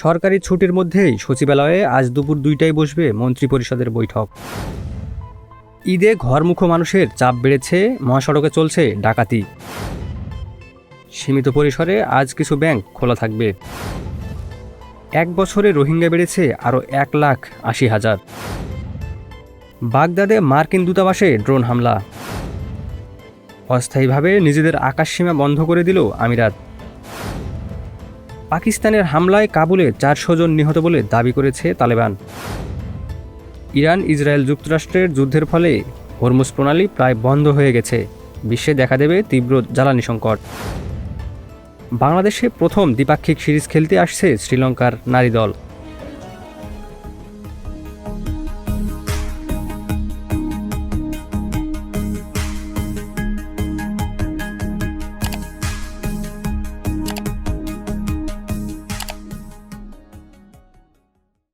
সরকারি ছুটির মধ্যেই সচিবালয়ে আজ দুপুর ২টায় বসবে মন্ত্রিপরিষদের বৈঠক। ঈদে ঘরমুখো মানুষের চাপ বেড়েছে, মহাসড়কে চলছে ডাকাতি। সীমিত পরিসরে আজ কিছু ব্যাংক খোলা থাকবে। ১ বছরে রোহিঙ্গা বেড়েছে আরও ১,৮০,০০০। বাগদাদে মার্কিন দূতাবাসে ড্রোন হামলা। অস্থায়ীভাবে নিজেদের আকাশসীমা বন্ধ করে দিল আমিরাত। পাকিস্তানের হামলায় কাবুলে ৪০০ জন নিহত বলে দাবি করেছে তালেবান। ইরান ইসরায়েল যুক্তরাষ্ট্রের যুদ্ধের ফলে হরমুজ প্রণালী প্রায় বন্ধ হয়ে গেছে। বিশ্বে দেখা দেবে তীব্র জ্বালানি সংকট। বাংলাদেশে প্রথম দ্বিপাক্ষিক সিরিজ খেলতে আসছে শ্রীলঙ্কার নারী দল।